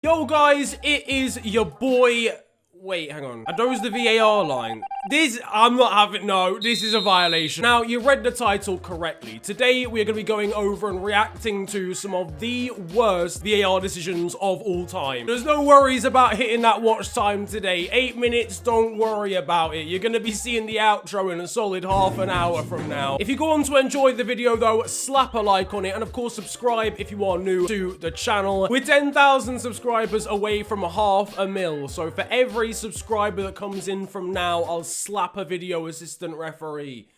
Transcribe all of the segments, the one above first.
Yo guys, it is your boy. Wait, hang on. Are those the VAR line? I'm not having, no, this is a violation. Now, you read the title correctly. Today, we're going to be going over and reacting to some of the worst VAR decisions of all time. There's no worries about hitting that watch time today. 8 minutes, don't worry about it. You're going to be seeing the outro in a solid half an hour from now. If you go on to enjoy the video though, slap a like on it. And of course, subscribe if you are new to the channel. We're 10,000 subscribers away from 500,000. So for every subscriber that comes in from now, I'll slap a video assistant referee.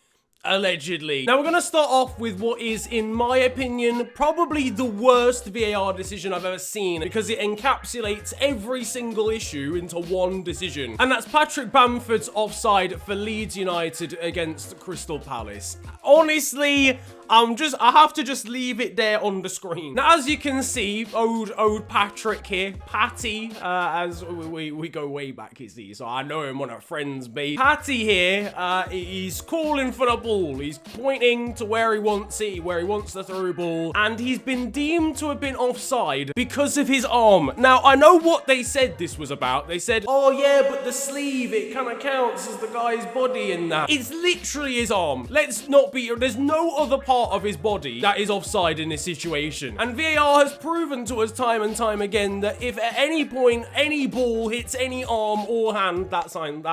Allegedly. Now we're going to start off with what is, in my opinion, probably the worst VAR decision I've ever seen, because it encapsulates every single issue into one decision. And that's Patrick Bamford's offside for Leeds United against Crystal Palace. Honestly, I have to just leave it there on the screen. Now, as you can see, old Patrick here, Patty, as we go way back, you see, so I know him on a friend's base. Patty here, he's calling for the ball. He's pointing to where he wants it, where he wants the through ball, and he's been deemed to have been offside because of his arm. Now, I know what they said this was about. They said, oh yeah, but the sleeve, it kind of counts as the guy's body in that. It's literally his arm. Let's not be, there's no other part of his body that is offside in this situation. And VAR has proven to us time and time again that if at any point any ball hits any arm or hand, that's kind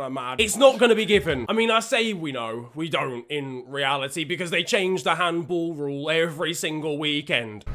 of mad. It's not going to be given. I mean, I say we know, we don't in reality, because they change the handball rule every single weekend.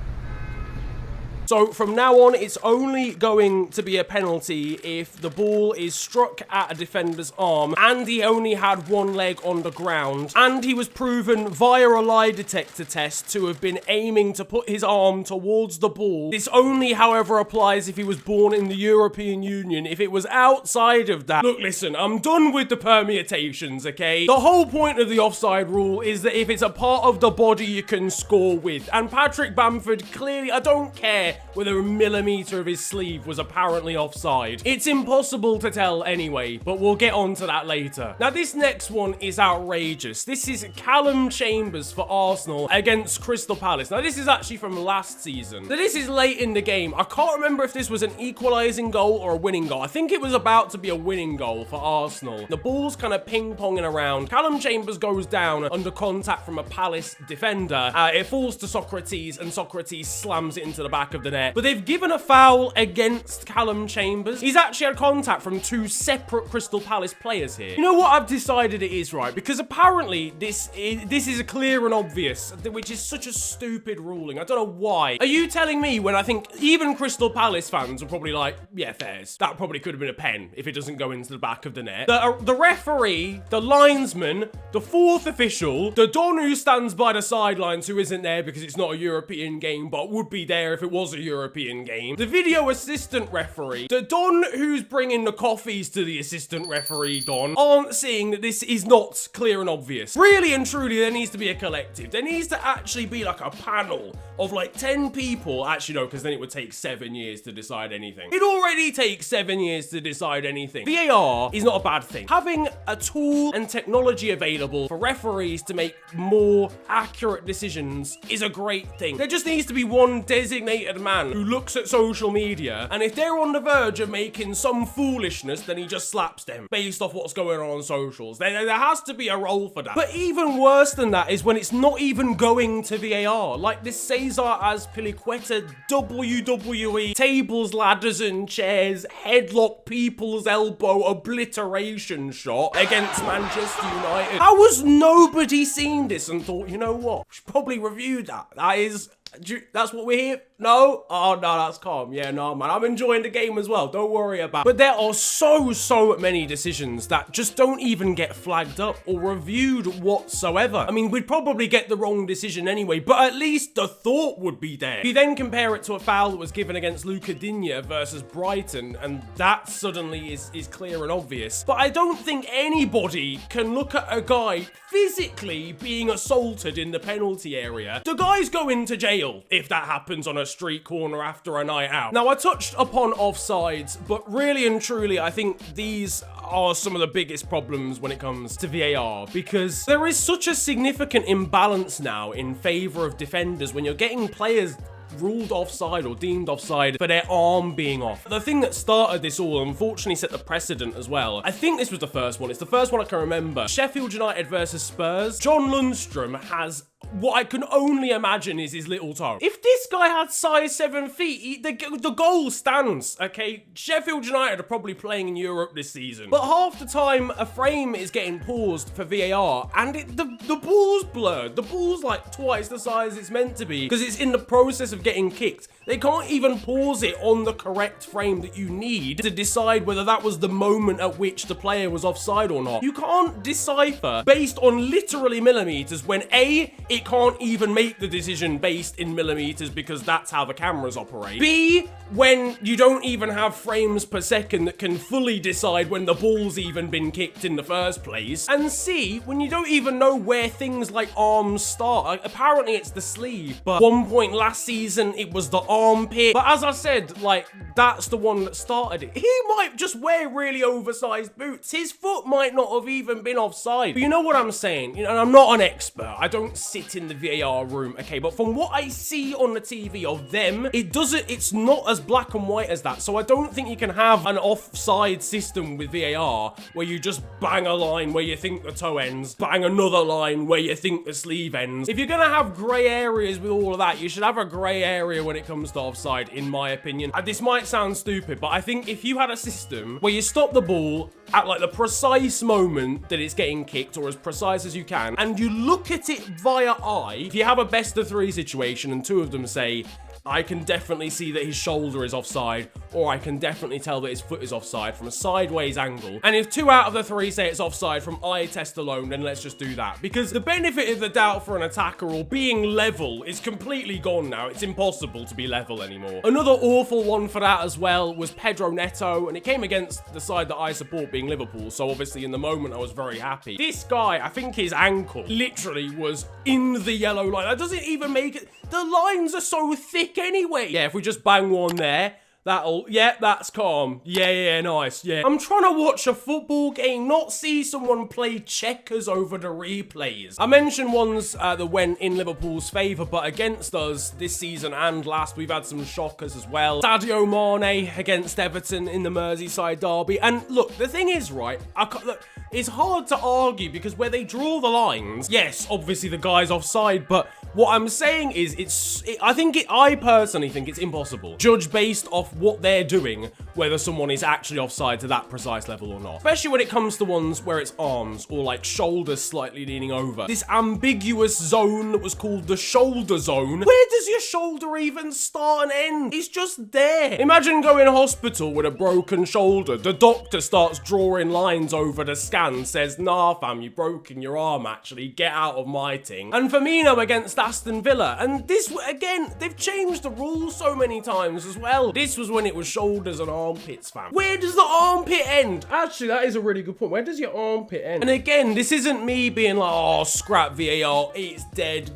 So from now on, it's only going to be a penalty if the ball is struck at a defender's arm and he only had one leg on the ground and he was proven via a lie detector test to have been aiming to put his arm towards the ball. This only, however, applies if he was born in the European Union. If it was outside of that, look, listen, I'm done with the permutations, okay? The whole point of the offside rule is that if it's a part of the body, you can score with. And Patrick Bamford, clearly, I don't care whether a millimeter of his sleeve was apparently offside. It's impossible to tell anyway, but we'll get on to that later. Now, this next one is outrageous. This is Callum Chambers for Arsenal against Crystal Palace. Now, this is actually from last season. Now, this is late in the game. I can't remember if this was an equalizing goal or a winning goal. I think it was about to be a winning goal for Arsenal. The ball's kind of ping-ponging around. Callum Chambers goes down under contact from a Palace defender. It falls to Socrates, and Socrates slams it into the back of the net. But they've given a foul against Callum Chambers. He's actually had contact from two separate Crystal Palace players here. You know what I've decided it is, right? Because apparently this is a clear and obvious, which is such a stupid ruling. I don't know why. Are you telling me when I think even Crystal Palace fans are probably like, yeah, fairs. That probably could have been a pen if it doesn't go into the back of the net. The referee, the linesman, the fourth official, the Don who stands by the sidelines who isn't there because it's not a European game but would be there if it was a European game, the video assistant referee, the Don who's bringing the coffees to the assistant referee Don, aren't seeing that this is not clear and obvious. Really and truly, there needs to be a collective. There needs to actually be like a panel of like 10 people. Actually, no, because then it would take 7 years to decide anything. It already takes 7 years to decide anything. VAR is not a bad thing. Having a tool and technology available for referees to make more accurate decisions is a great thing. There just needs to be one designated man who looks at social media, and if they're on the verge of making some foolishness, then he just slaps them based off what's going on socials. There has to be a role for that. But even worse than that is when it's not even going to VAR. Like this Cesar Azpilicueta WWE tables, ladders and chairs headlock people's elbow obliteration shot against Manchester United. How has nobody seen this and thought, you know what, we should probably review that? That's what we're here. No? Oh, no, that's calm. Yeah, no, man. I'm enjoying the game as well. Don't worry about it. But there are so many decisions that just don't even get flagged up or reviewed whatsoever. I mean, we'd probably get the wrong decision anyway, but at least the thought would be there. If you then compare it to a foul that was given against Luca Digne versus Brighton, and that suddenly is clear and obvious. But I don't think anybody can look at a guy physically being assaulted in the penalty area. The guy's going to jail if that happens on a street corner after a night out. Now, I touched upon offsides, but really and truly, I think these are some of the biggest problems when it comes to VAR, because there is such a significant imbalance now in favor of defenders when you're getting players ruled offside or deemed offside for their arm being off. The thing that started this all, unfortunately set the precedent as well. I think this was the first one. It's the first one I can remember. Sheffield United versus Spurs. John Lundstrom has what I can only imagine is his little toe. If this guy had size 7 feet, the goal stands, okay? Sheffield United are probably playing in Europe this season. But half the time, a frame is getting paused for VAR, and the ball's blurred. The ball's like twice the size it's meant to be, because it's in the process of getting kicked. They can't even pause it on the correct frame that you need to decide whether that was the moment at which the player was offside or not. You can't decipher based on literally millimeters when A, it can't even make the decision based in millimeters because that's how the cameras operate. B, when you don't even have frames per second that can fully decide when the ball's even been kicked in the first place. And C, when you don't even know where things like arms start. Apparently it's the sleeve, but one point last season it was the armpit. But as I said, like, that's the one that started it. He might just wear really oversized boots. His foot might not have even been offside. But you know what I'm saying? You know, and I'm not an expert. I don't sit in the VAR room, okay? But from what I see on the TV of them, it's not as black and white as that. So I don't think you can have an offside system with VAR where you just bang a line where you think the toe ends, bang another line where you think the sleeve ends. If you're gonna have grey areas with all of that, you should have a grey area when it comes to offside, in my opinion. And this might sound stupid, but I think if you had a system where you stop the ball at like the precise moment that it's getting kicked, or as precise as you can, and you look at it via eye, if you have a best of 3 situation and 2 of them say, I can definitely see that his shoulder is offside, or I can definitely tell that his foot is offside from a sideways angle. And if 2 out of the 3 say it's offside from eye test alone, then let's just do that. Because the benefit of the doubt for an attacker or being level is completely gone now. It's impossible to be level anymore. Another awful one for that as well was Pedro Neto, and it came against the side that I support, being Liverpool. So obviously in the moment I was very happy. This guy, I think his ankle literally was in the yellow line. That doesn't even make it. The lines are so thick anyway. Yeah, if we just bang one there, that's calm. Yeah, nice, yeah. I'm trying to watch a football game, not see someone play checkers over the replays. I mentioned ones that went in Liverpool's favour, but against us this season and last, we've had some shockers as well. Sadio Mane against Everton in the Merseyside derby. And look, the thing is, right, look, it's hard to argue because where they draw the lines, yes, obviously the guy's offside, but what I'm saying is I personally think it's impossible. Judge based off what they're doing, whether someone is actually offside to that precise level or not. Especially when it comes to ones where it's arms or like shoulders slightly leaning over. This ambiguous zone that was called the shoulder zone. Where does your shoulder even start and end? It's just there. Imagine going to hospital with a broken shoulder. The doctor starts drawing lines over the scan, says, nah fam, you've broken your arm actually, get out of my ting. And Firmino against Aston Villa. And this, again, they've changed the rules so many times as well. This was when it was shoulders and armpits, fam. Where does the armpit end? Actually, that is a really good point. Where does your armpit end? And again, this isn't me being like, oh, scrap VAR, it's dead,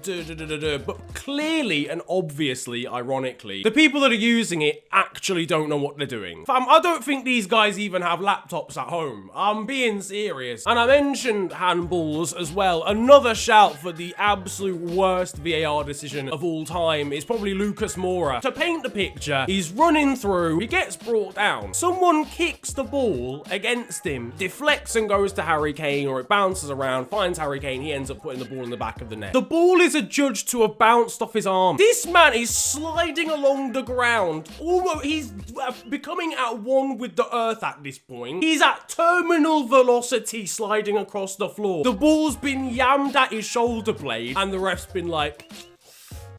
but clearly and obviously, ironically, the people that are using it actually don't know what they're doing. Fam, I don't think these guys even have laptops at home. I'm being serious. And I mentioned handballs as well. Another shout for the absolute worst VAR decision of all time is probably Lucas Moura. To paint the picture, he's running through, he gets brought down. Someone kicks the ball against him, deflects and goes to Harry Kane, or it bounces around, finds Harry Kane, he ends up putting the ball in the back of the net. The ball is adjudged to have bounced off his arm. This man is sliding along the ground. Almost, he's becoming at one with the earth at this point. He's at terminal velocity sliding across the floor. The ball's been yammed at his shoulder blade, and the ref's been like,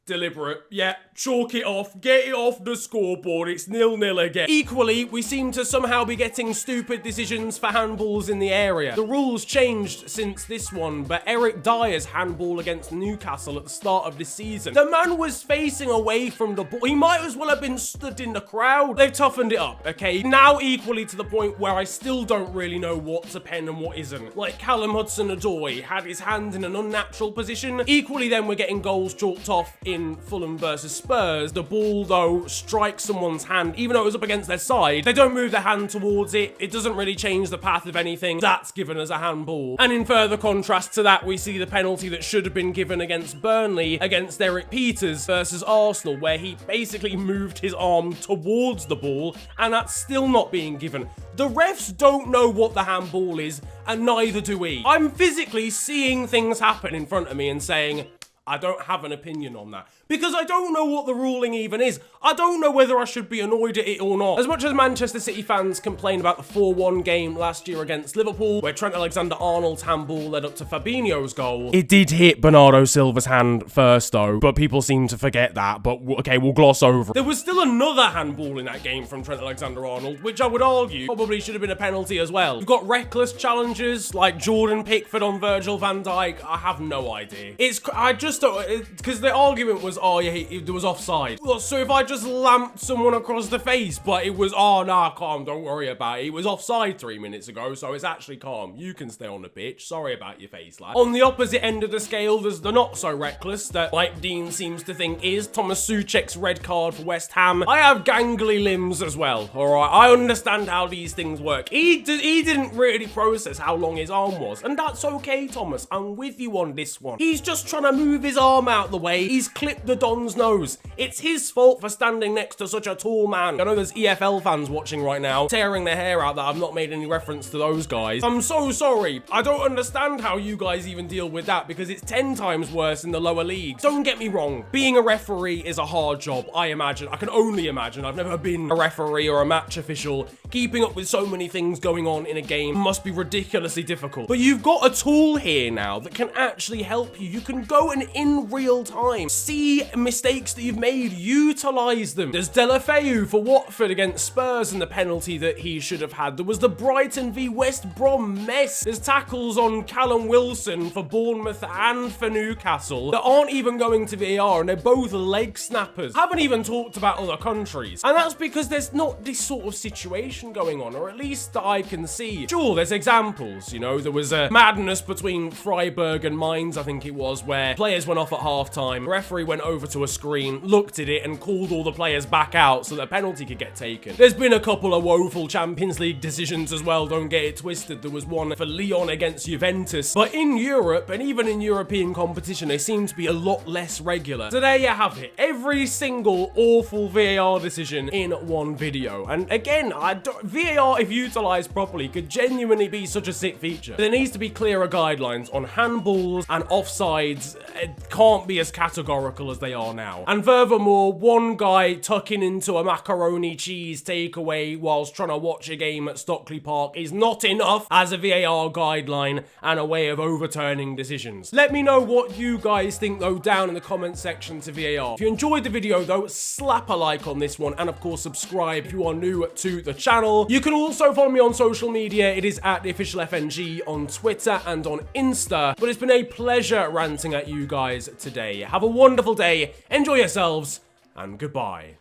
deliberate. Yeah, chalk it off. Get it off the scoreboard. It's 0-0 again. Equally, we seem to somehow be getting stupid decisions for handballs in the area. The rules changed since this one, but Eric Dyer's handball against Newcastle at the start of this season. The man was facing away from the ball. He might as well have been stood in the crowd. They've toughened it up, okay? Now equally to the point where I still don't really know what's a pen and what isn't. Like Callum Hudson-Odoi had his hand in an unnatural position. Equally then we're getting goals chalked off in Fulham versus Spurs Spurs, the ball, though, strikes someone's hand, even though it was up against their side. They don't move their hand towards it. It doesn't really change the path of anything. That's given as a handball. And in further contrast to that, we see the penalty that should have been given against Burnley against Eric Peters versus Arsenal, where he basically moved his arm towards the ball, and that's still not being given. The refs don't know what the handball is, and neither do we. I'm physically seeing things happen in front of me and saying, I don't have an opinion on that. Because I don't know what the ruling even is. I don't know whether I should be annoyed at it or not. As much as Manchester City fans complain about the 4-1 game last year against Liverpool, where Trent Alexander-Arnold's handball led up to Fabinho's goal, it did hit Bernardo Silva's hand first though, but people seem to forget that, but okay, we'll gloss over. There was still another handball in that game from Trent Alexander-Arnold, which I would argue probably should have been a penalty as well. You've got reckless challenges like Jordan Pickford on Virgil van Dijk. I have no idea. I just don't, because the argument was, oh yeah, there was offside. So if I just lamped someone across the face, but it was, oh nah, calm, don't worry about it. It was offside 3 minutes ago, so it's actually calm. You can stay on the pitch. Sorry about your face, lad. On the opposite end of the scale, there's the not so reckless that Mike Dean seems to think is Thomas Souček's red card for West Ham. I have gangly limbs as well, alright? I understand how these things work. He didn't really process how long his arm was, and that's okay, Thomas. I'm with you on this one. He's just trying to move his arm out the way. He's clipped the Don's nose. It's his fault for standing next to such a tall man. I know there's EFL fans watching right now, tearing their hair out that I've not made any reference to those guys. I'm so sorry. I don't understand how you guys even deal with that, because it's 10 times worse in the lower leagues. Don't get me wrong. Being a referee is a hard job, I imagine. I can only imagine. I've never been a referee or a match official. Keeping up with so many things going on in a game must be ridiculously difficult. But you've got a tool here now that can actually help you. You can go and in real time see mistakes that you've made, utilize them. There's Delafeu for Watford against Spurs and the penalty that he should have had. There was the Brighton v West Brom mess. There's tackles on Callum Wilson for Bournemouth and for Newcastle that aren't even going to VAR, and they're both leg snappers. Haven't even talked about other countries, and that's because there's not this sort of situation going on, or at least that I can see. Sure, there's examples, you know, there was a madness between Freiburg and Mainz, I think it was, where players went off at half-time. The referee went over to a screen, looked at it, and called all the players back out so that a penalty could get taken. There's been a couple of woeful Champions League decisions as well, don't get it twisted. There was one for Lyon against Juventus. But in Europe, and even in European competition, they seem to be a lot less regular. So there you have it. Every single awful VAR decision in one video. And again, VAR, if utilised properly, could genuinely be such a sick feature. There needs to be clearer guidelines on handballs and offsides. It can't be as categorical as they are now. And furthermore, one guy tucking into a macaroni cheese takeaway whilst trying to watch a game at Stockley Park is not enough as a VAR guideline and a way of overturning decisions. Let me know what you guys think though down in the comment section to VAR. If you enjoyed the video though, slap a like on this one, and of course subscribe if you are new to the channel. You can also follow me on social media. It is at @theofficialfng on Twitter and on Insta. But it's been a pleasure ranting at you guys today. Have a wonderful day, enjoy yourselves, and goodbye.